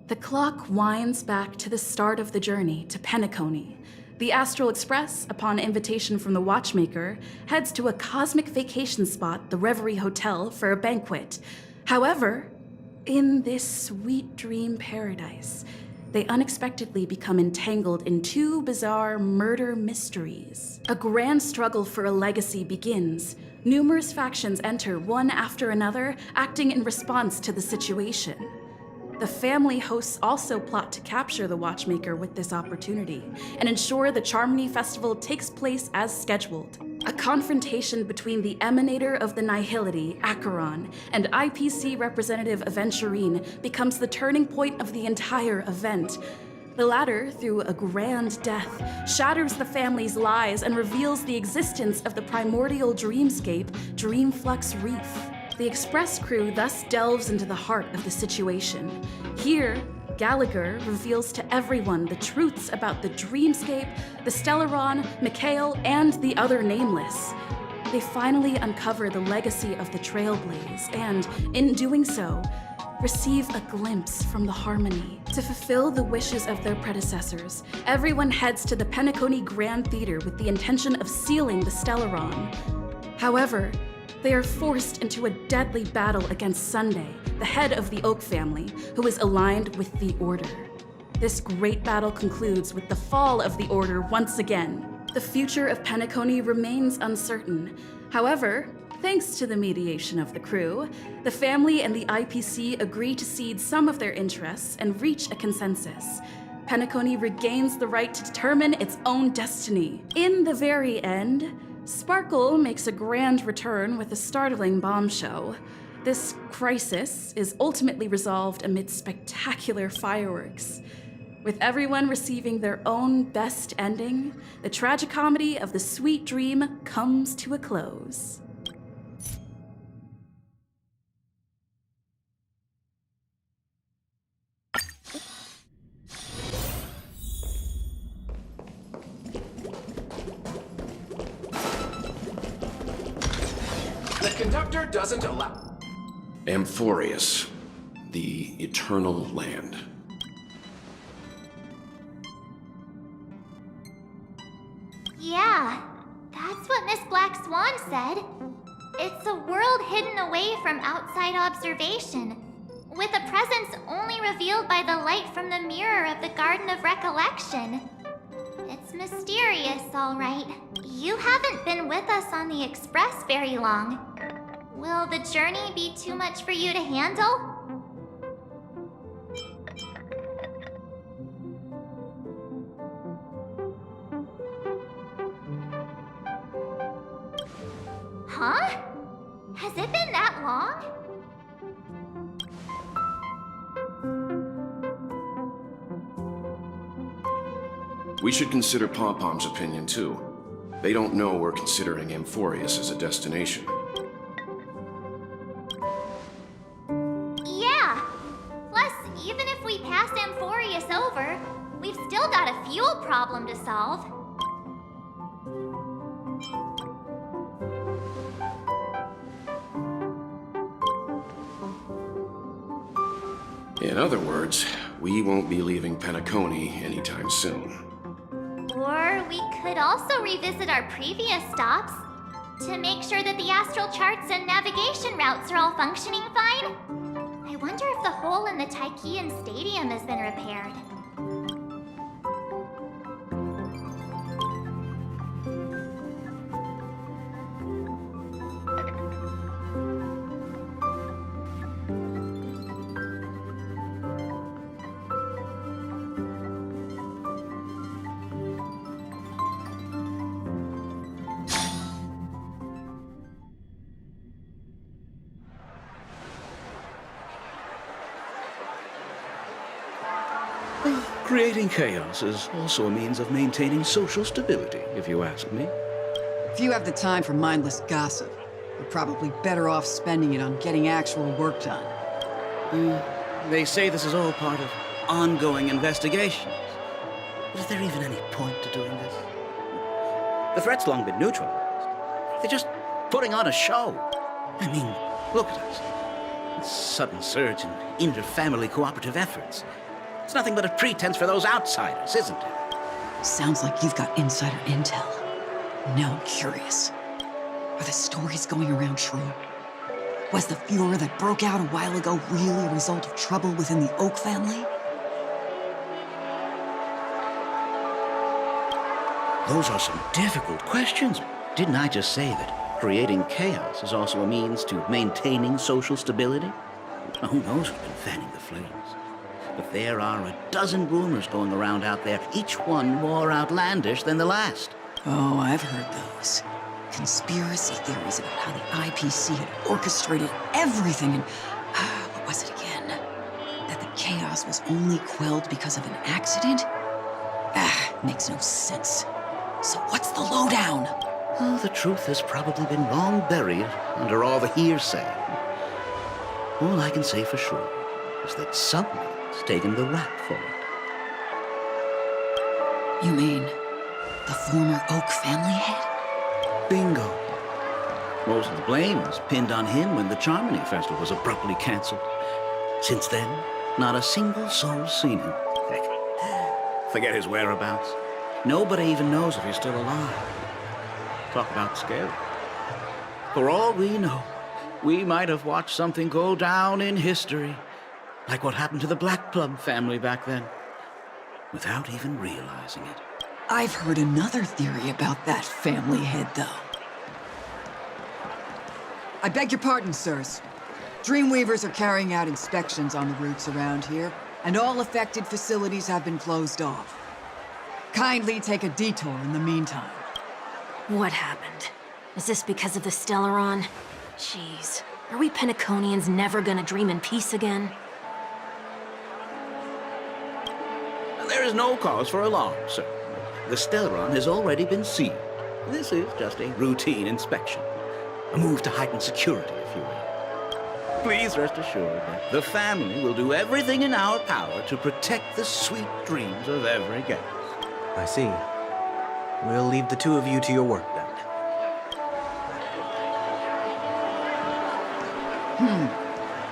The clock winds back to the start of the journey to Penacony. The Astral Express, upon invitation from the watchmaker, heads to a cosmic vacation spot, the Reverie Hotel, for a banquet. However, in this sweet dream paradise, they unexpectedly become entangled in two bizarre murder mysteries. A grand struggle for a legacy begins. Numerous factions enter one after another, acting in response to the situation. The family hosts also plot to capture the watchmaker with this opportunity and ensure the Charmony Festival takes place as scheduled. A confrontation between the emanator of the Nihility, Acheron, and IPC representative Aventurine becomes the turning point of the entire event. The latter, through a grand death, shatters the family's lies and reveals the existence of the primordial dreamscape, Dreamflux Reef. The Express crew thus delves into the heart of the situation. Here, Gallagher reveals to everyone the truths about the Dreamscape, the Stellaron, Mikhail, and the other Nameless. They finally uncover the legacy of the Trailblaze and, in doing so, receive a glimpse from the Harmony. To fulfill the wishes of their predecessors, everyone heads to the Penacony Grand Theater with the intention of sealing the Stellaron. However, they are forced into a deadly battle against Sunday, the head of the Oak family, who is aligned with the Order. This great battle concludes with the fall of the Order once again. The future of Penacony remains uncertain. However, thanks to the mediation of the crew, the family and the IPC agree to cede some of their interests and reach a consensus. Penacony regains the right to determine its own destiny. In the very end, Sparkle makes a grand return with a startling bombshell. This crisis is ultimately resolved amid spectacular fireworks. With everyone receiving their own best ending, the tragicomedy of the sweet dream comes to a close. The conductor doesn't allow... Amphorius, the Eternal Land. Yeah, that's what Miss Black Swan said. It's a world hidden away from outside observation, with a presence only revealed by the light from the mirror of the Garden of Recollection. It's mysterious, all right. You haven't been with us on the Express very long. Will the journey be too much for you to handle? Huh? Has it been that long? We should consider Pom-Pom's opinion, too. They don't know we're considering Amphorius as a destination. Yeah! Plus, even if we pass Amphorius over, we've still got a fuel problem to solve. In other words, we won't be leaving Penacony anytime soon. Or we could also revisit our previous stops to make sure that the astral charts and navigation routes are all functioning fine. I wonder if the hole in the Tychean Stadium has been repaired. Creating chaos is also a means of maintaining social stability, if you ask me. If you have the time for mindless gossip, you're probably better off spending it on getting actual work done. They say this is all part of ongoing investigations. But is there even any point to doing this? The threat's long been neutralized. They're just putting on a show. I mean, look at us. A sudden surge in inter-family cooperative efforts. It's nothing but a pretense for those outsiders, isn't it? Sounds like you've got insider intel. Now I'm curious. Are the stories going around true? Was the furor that broke out a while ago really a result of trouble within the Oak family? Those are some difficult questions. Didn't I just say that creating chaos is also a means to maintaining social stability? Who knows who's been fanning the flames? But there are a dozen rumors going around out there, each one more outlandish than the last. Oh, I've heard those. Conspiracy theories about how the IPC had orchestrated everything and... what was it again? That the chaos was only quelled because of an accident? Makes no sense. So what's the lowdown? Oh, the truth has probably been long buried under all the hearsay. All I can say for sure is that someone's taken the rap for it. You mean the former Oak family head? Bingo. Most of the blame was pinned on him when the Charmony Festival was abruptly canceled. Since then, not a single soul's seen him. Heck, forget his whereabouts. Nobody even knows if he's still alive. Talk about scary. For all we know, we might have watched something go down in history, like what happened to the Black Plum family back then, without even realizing it. I've heard another theory about that family head, though. I beg your pardon, sirs. Dreamweavers are carrying out inspections on the routes around here, and all affected facilities have been closed off. Kindly take a detour in the meantime. What happened? Is this because of the Stellaron? Jeez, are we Penaconians never gonna dream in peace again? There is no cause for alarm, sir. The Stellaron has already been sealed. This is just a routine inspection. A move to heighten security, if you will. Please rest assured that the family will do everything in our power to protect the sweet dreams of every guest. I see. We'll leave the two of you to your work, then.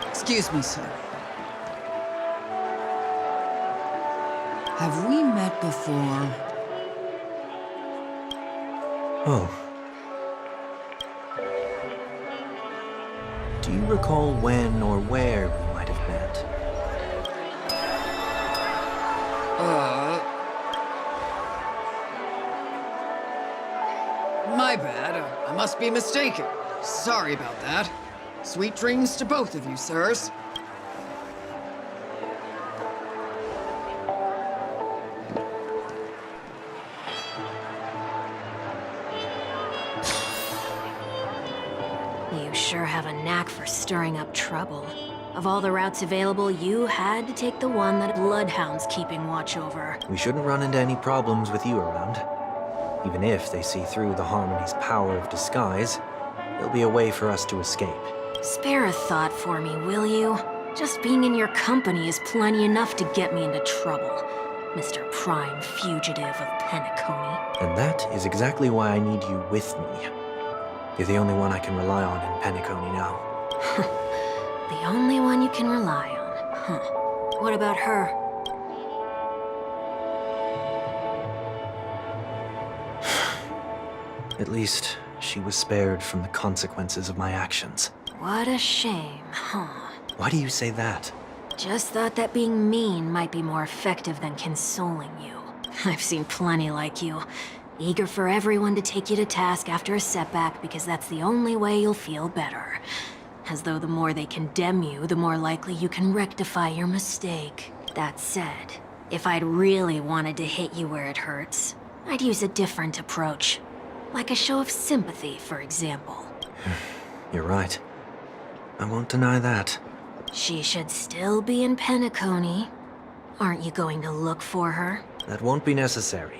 Excuse me, sir. Have we met before? Oh. Do you recall when or where we might have met? My bad. I must be mistaken. Sorry about that. Sweet dreams to both of you, sirs. You sure have a knack for stirring up trouble. Of all the routes available, you had to take the one that Bloodhound's keeping watch over. We shouldn't run into any problems with you around. Even if they see through the Harmony's power of disguise, there'll be a way for us to escape. Spare a thought for me, will you? Just being in your company is plenty enough to get me into trouble, Mr. Prime Fugitive of Penacony. And that is exactly why I need you with me. You're the only one I can rely on in Penacony now. The only one you can rely on, huh? What about her? At least, she was spared from the consequences of my actions. What a shame, huh? Why do you say that? Just thought that being mean might be more effective than consoling you. I've seen plenty like you. Eager for everyone to take you to task after a setback because that's the only way you'll feel better. As though the more they condemn you, the more likely you can rectify your mistake. That said, if I'd really wanted to hit you where it hurts, I'd use a different approach. Like a show of sympathy, for example. You're right. I won't deny that. She should still be in Penacony. Aren't you going to look for her? That won't be necessary.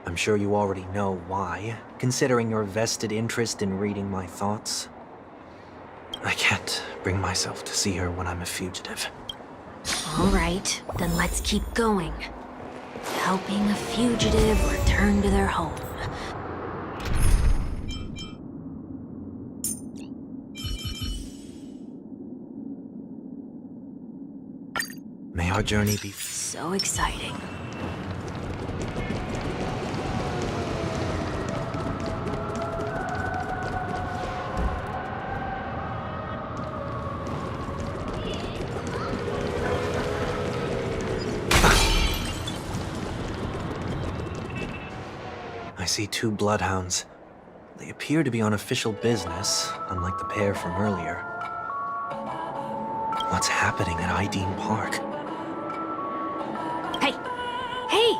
I'm sure you already know why, considering your vested interest in reading my thoughts. I can't bring myself to see her when I'm a fugitive. All right, then let's keep going. Helping a fugitive return to their home. May our journey be... So exciting. I see 2 bloodhounds. They appear to be on official business, unlike the pair from earlier. What's happening at Ideen Park? Hey! Hey!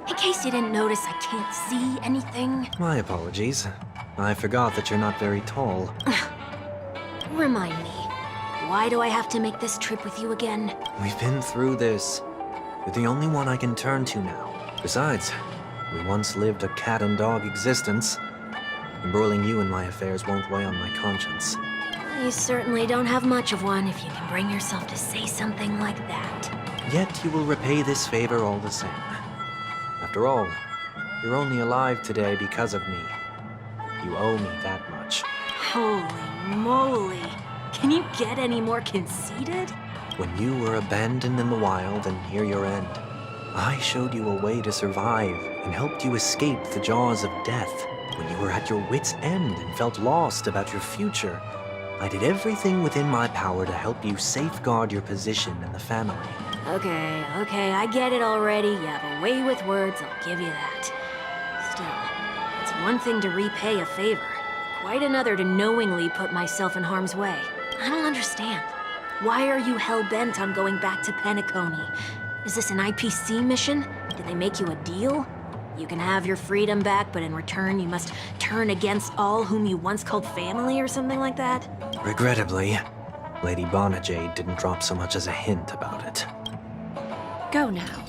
In case you didn't notice, I can't see anything. My apologies. I forgot that you're not very tall. Remind me, why do I have to make this trip with you again? We've been through this. You're the only one I can turn to now. Besides, we once lived a cat-and-dog existence. Embroiling you in my affairs won't weigh on my conscience. You certainly don't have much of one if you can bring yourself to say something like that. Yet you will repay this favor all the same. After all, you're only alive today because of me. You owe me that much. Holy moly! Can you get any more conceited? When you were abandoned in the wild and near your end, I showed you a way to survive and helped you escape the jaws of death. When you were at your wit's end and felt lost about your future, I did everything within my power to help you safeguard your position in the family. Okay, I get it already. You have a way with words, I'll give you that. Still, it's one thing to repay a favor, quite another to knowingly put myself in harm's way. I don't understand. Why are you hell-bent on going back to Penacony? Is this an IPC mission? Did they make you a deal? You can have your freedom back, but in return you must turn against all whom you once called family or something like that? Regrettably, Lady Bonajade didn't drop so much as a hint about it. Go now.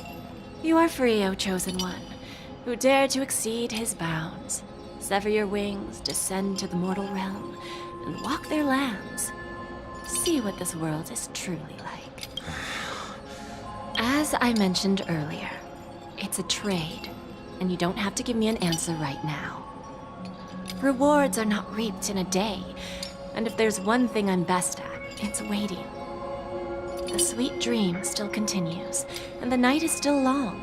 You are free, O Chosen One, who dare to exceed his bounds. Sever your wings, descend to the mortal realm, and walk their lands. See what this world is truly like. As I mentioned earlier, it's a trade, and you don't have to give me an answer right now. Rewards are not reaped in a day, and if there's one thing I'm best at, it's waiting. The sweet dream still continues, and the night is still long.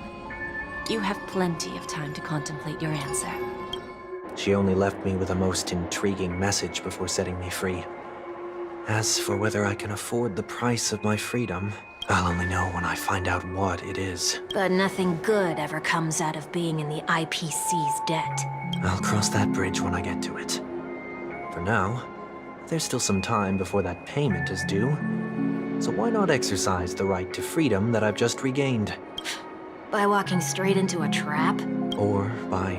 You have plenty of time to contemplate your answer. She only left me with a most intriguing message before setting me free. As for whether I can afford the price of my freedom, I'll only know when I find out what it is. But nothing good ever comes out of being in the IPC's debt. I'll cross that bridge when I get to it. For now, there's still some time before that payment is due. So why not exercise the right to freedom that I've just regained? By walking straight into a trap? Or by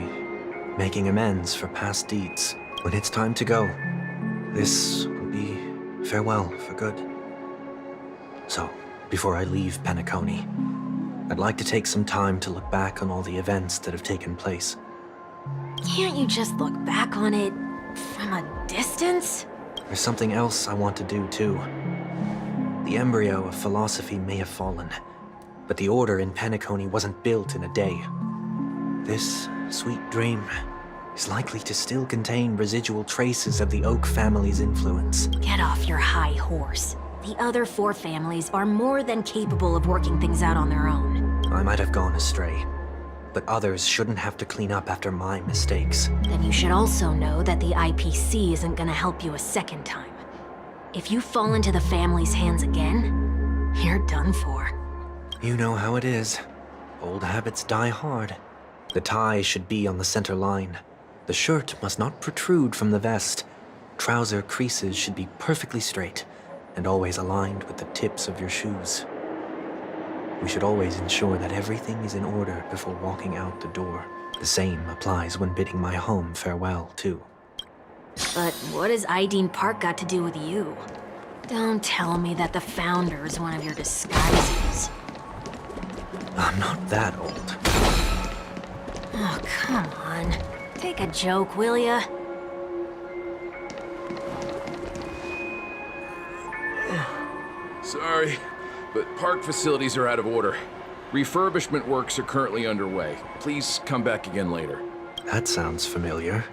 making amends for past deeds. When it's time to go, this will be farewell for good. So, before I leave Penacony, I'd like to take some time to look back on all the events that have taken place. Can't you just look back on it from a distance? There's something else I want to do too. The embryo of philosophy may have fallen, but the order in Penacony wasn't built in a day. This sweet dream is likely to still contain residual traces of the Oak family's influence. Get off your high horse. The other 4 families are more than capable of working things out on their own. I might have gone astray, but others shouldn't have to clean up after my mistakes. Then you should also know that the IPC isn't gonna help you a second time. If you fall into the family's hands again, you're done for. You know how it is. Old habits die hard. The tie should be on the center line. The shirt must not protrude from the vest. Trouser creases should be perfectly straight and always aligned with the tips of your shoes. We should always ensure that everything is in order before walking out the door. The same applies when bidding my home farewell, too. But what has Ideen Park got to do with you? Don't tell me that the Founder is one of your disguises. I'm not that old. Oh, come on. Take a joke, will ya? Sorry, but park facilities are out of order. Refurbishment works are currently underway. Please come back again later. That sounds familiar.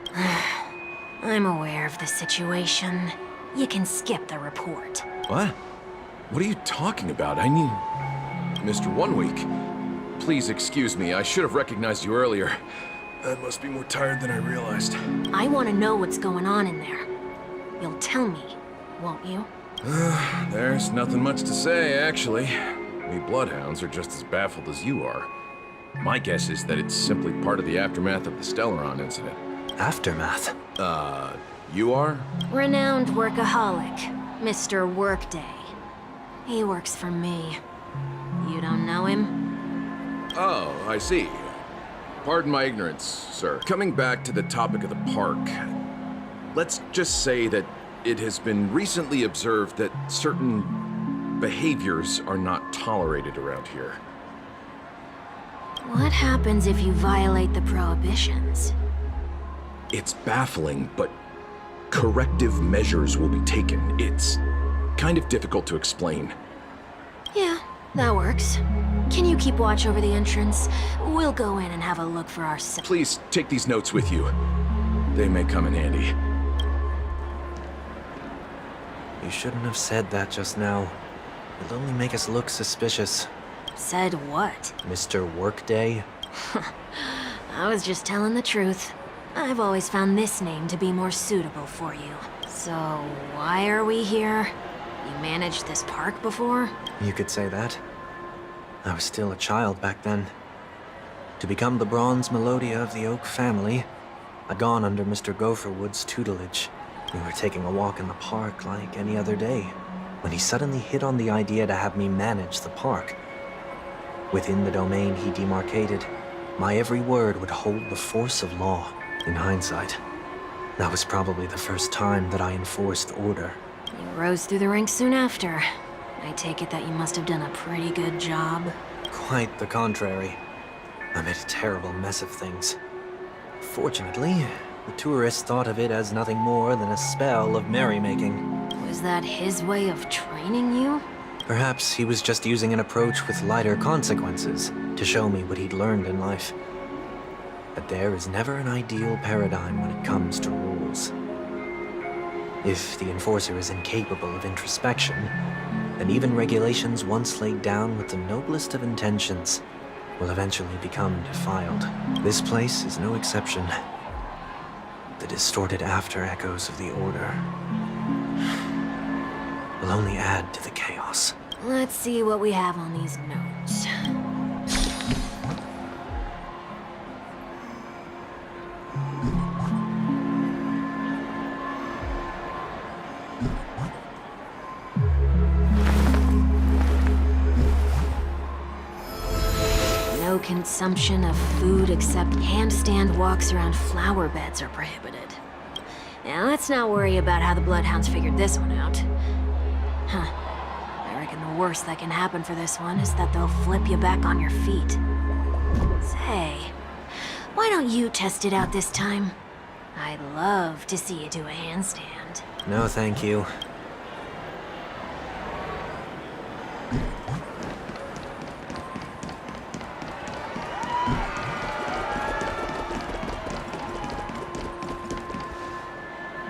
I'm aware of the situation. You can skip the report. What? What are you talking about? I need... Mr. 1 Week. Please excuse me, I should have recognized you earlier. I must be more tired than I realized. I want to know what's going on in there. You'll tell me, won't you? There's nothing much to say, actually. We bloodhounds are just as baffled as you are. My guess is that it's simply part of the aftermath of the Stellaron incident. Aftermath? You are? Renowned workaholic, Mr. Workday. He works for me. You don't know him? Oh, I see. Pardon my ignorance, sir. Coming back to the topic of the park, let's just say that it has been recently observed that certain behaviors are not tolerated around here. What happens if you violate the prohibitions? It's baffling, but corrective measures will be taken. It's kind of difficult to explain. Yeah, that works. Can you keep watch over the entrance? We'll go in and have a look for ourselves. Please take these notes with you. They may come in handy. You shouldn't have said that just now. It'll only make us look suspicious. Said what? Mr. Workday? I was just telling the truth. I've always found this name to be more suitable for you. So, why are we here? You managed this park before? You could say that. I was still a child back then. To become the bronze Melodia of the Oak family, I'd gone under Mr. Gopherwood's tutelage. We were taking a walk in the park like any other day, when he suddenly hit on the idea to have me manage the park. Within the domain he demarcated, my every word would hold the force of law. In hindsight, that was probably the first time that I enforced order. You rose through the ranks soon after. I take it that you must have done a pretty good job. Quite the contrary. I made a terrible mess of things. Fortunately, the tourists thought of it as nothing more than a spell of merrymaking. Was that his way of training you? Perhaps he was just using an approach with lighter consequences to show me what he'd learned in life. But there is never an ideal paradigm when it comes to rules. If the enforcer is incapable of introspection, then even regulations once laid down with the noblest of intentions will eventually become defiled. This place is no exception. The distorted after echoes of the Order will only add to the chaos. Let's see what we have on these notes. No consumption of food except handstand walks around flower beds are prohibited. Now let's not worry about how the Bloodhounds figured this one out. Huh. I reckon the worst that can happen for this one is that they'll flip you back on your feet. Say, why don't you test it out this time? I'd love to see you do a handstand. No, thank you.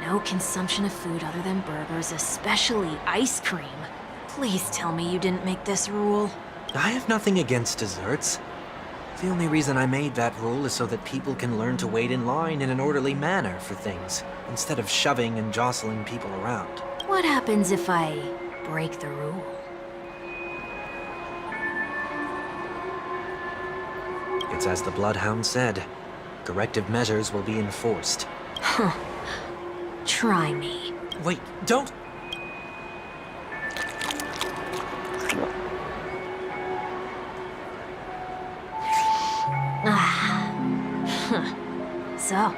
No consumption of food other than burgers, especially ice cream. Please tell me you didn't make this rule. I have nothing against desserts. The only reason I made that rule is so that people can learn to wait in line in an orderly manner for things, instead of shoving and jostling people around. What happens if I break the rule? It's as the Bloodhound said. Corrective measures will be enforced. Huh. Try me. Wait, don't! So,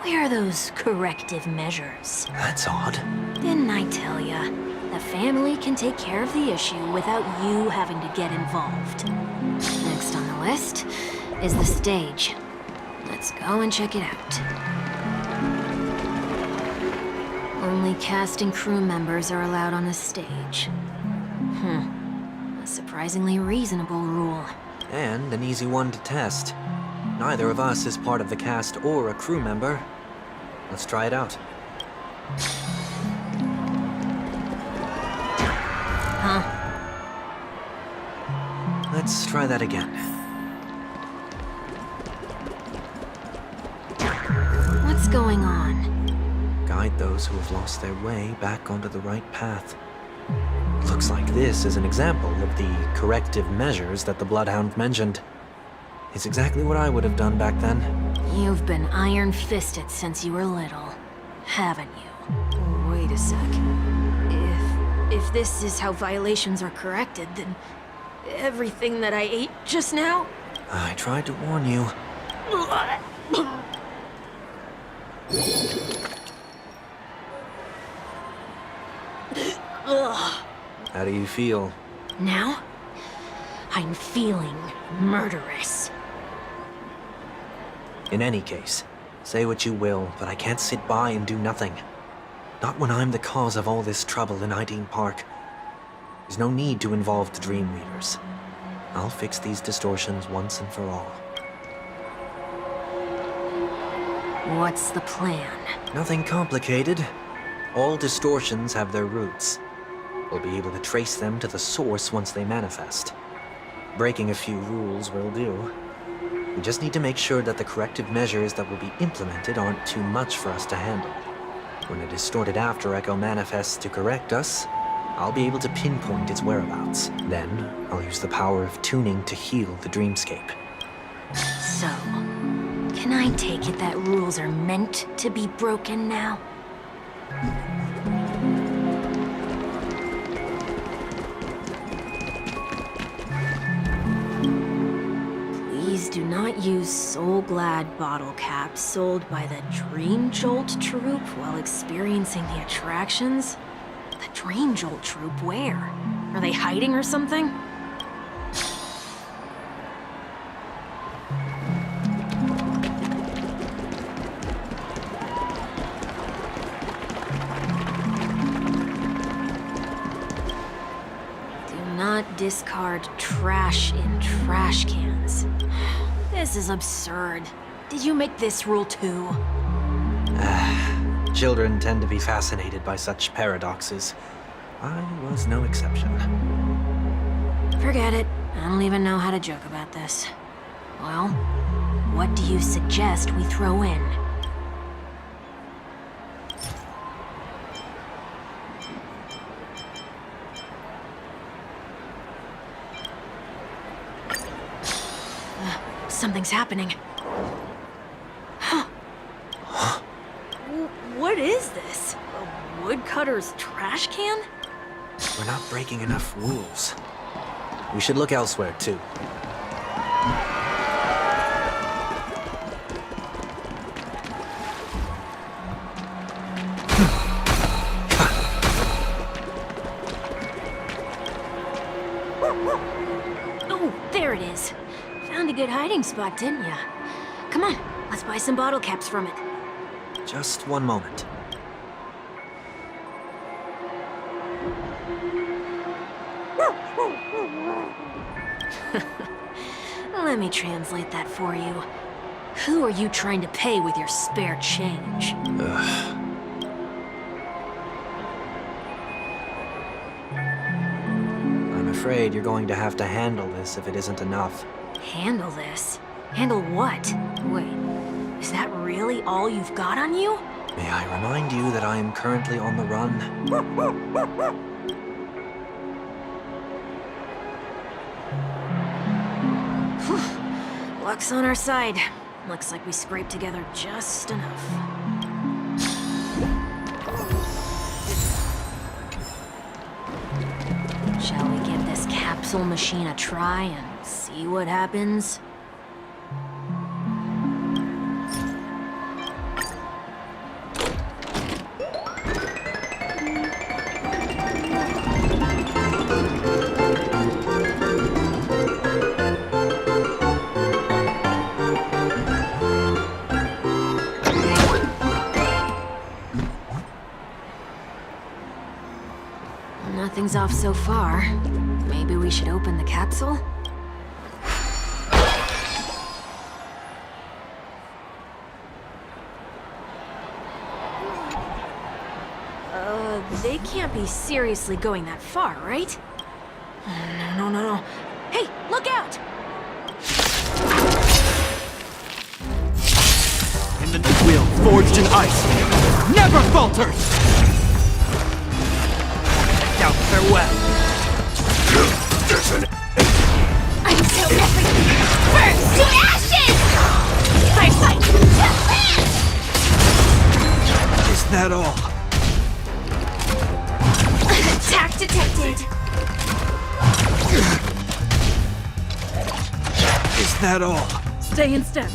where are those corrective measures? That's odd. Didn't I tell ya? The family can take care of the issue without you having to get involved. Next on the list is the stage. Let's go and check it out. Only cast and crew members are allowed on the stage. A surprisingly reasonable rule. And an easy one to test. Neither of us is part of the cast or a crew member. Let's try it out. Huh? Let's try that again. What's going on? Guide those who have lost their way back onto the right path. Looks like this is an example of the corrective measures that the Bloodhound mentioned. It's exactly what I would have done back then. You've been iron-fisted since you were little, haven't you? Wait a sec. If this is how violations are corrected, then everything that I ate just now? I tried to warn you. How do you feel? Now, I'm feeling murderous. In any case, say what you will, but I can't sit by and do nothing. Not when I'm the cause of all this trouble in Ideen Park. There's no need to involve the Dream Readers. I'll fix these distortions once and for all. What's the plan? Nothing complicated. All distortions have their roots. We'll be able to trace them to the source once they manifest. Breaking a few rules will do. We just need to make sure that the corrective measures that will be implemented aren't too much for us to handle. When a distorted after echo manifests to correct us, I'll be able to pinpoint its whereabouts. Then, I'll use the power of tuning to heal the dreamscape. So, can I take it that rules are meant to be broken now? Please do not use Soul Glad bottle caps sold by the Dream Jolt troupe while experiencing the attractions. The Dream Jolt troupe, where? Are they hiding or something? Not discard trash in trash cans. This is absurd. Did you make this rule too? Children tend to be fascinated by such paradoxes. I was no exception. Forget it. I don't even know how to joke about this. Well, what do you suggest we throw in? Something's happening. What is this? A woodcutter's trash can? We're not breaking enough rules. We should look elsewhere, too. Oh, there it is. Found a good hiding spot, didn't ya? Come on, let's buy some bottle caps from it. Just one moment. Let me translate that for you. Who are you trying to pay with your spare change? I'm afraid you're going to have to handle this if it isn't enough. Handle this? Handle what? Wait, is that really all you've got on you? May I remind you that I am currently on the run? Luck's on our side. Looks like we scraped together just enough. Shall we give this capsule machine a try and see what happens? Nothing's off so far. Maybe we should open the capsule? They can't be seriously going that far, right? No. Hey, look out! In the will forged in ice, never falters! Doubt farewell. Until everything burns to ashes! Fight to land! Is that all? Attack detected! Is that all? Stay in step.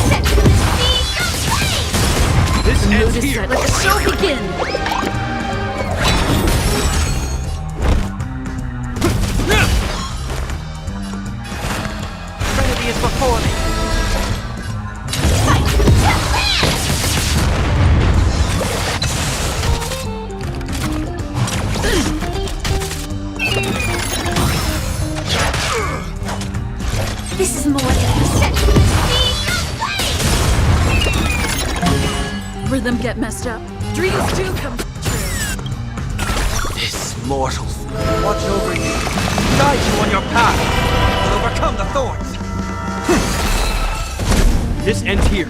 Set for the speed of light! This Mood ends is here. set. Let the show begin! Trinity is before me. Fight to land! This is more than a set for the speed of light! Rhythm get messed up. Dreams do come true. This mortal watch over you, guide you on your path, will overcome the thorns. This ends here.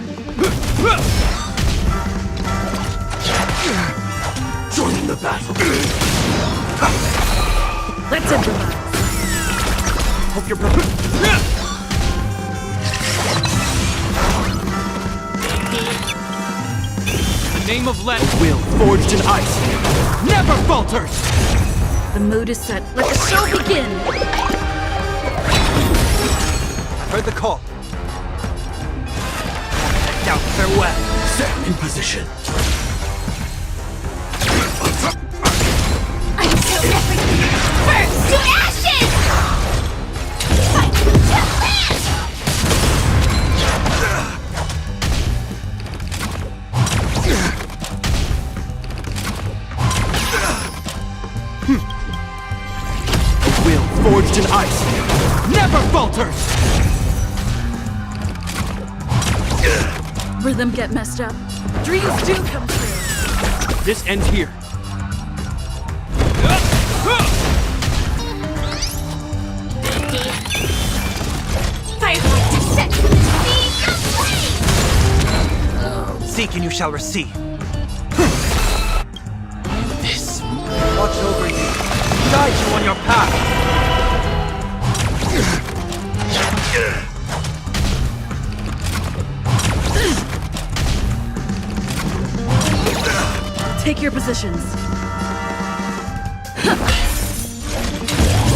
Join the battle. Let's improvise. Hope you're prepared. The name of Let will forged in ice never falters. The mood is set. Let the show begin! I've heard the call. Doubt farewell. Set in position. Until everything burns to ashes! Fight to land! Will forged in ice never falters. Rhythm get messed up. Dreams do come true. This ends here. Firelight to set for the speed of light! Seek and you shall receive. This watch over you, guide you on your path. Take your positions.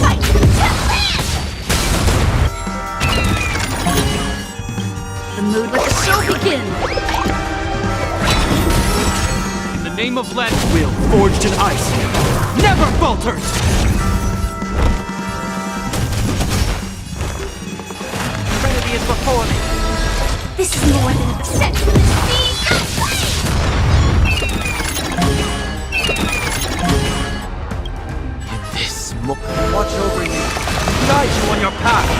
Fight to land! The mood, let the show begin! In the name of Let will forged in ice never falters. Trinity is before me. This is more than a set for the speed of light! This watch over you, guide you on your path.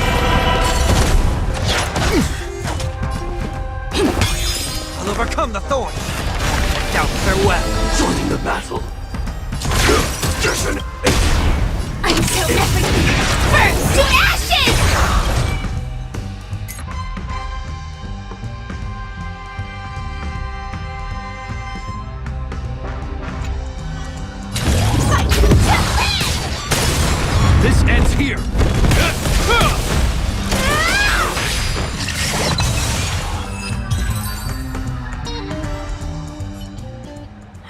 I'll overcome the thorns. Doubt farewell. Join the battle. Until everything burns to ashes! Fight to land! This ends here.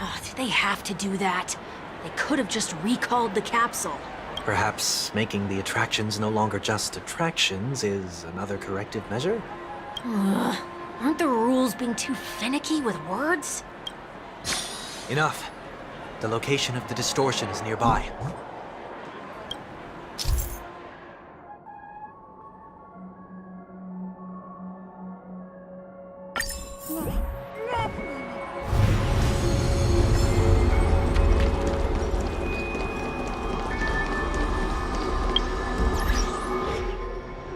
Oh, did they have to do that? They could have just recalled the capsule. Perhaps making the attractions no longer just attractions is another corrective measure? Aren't the rules being too finicky with words? Enough. The location of the distortion is nearby.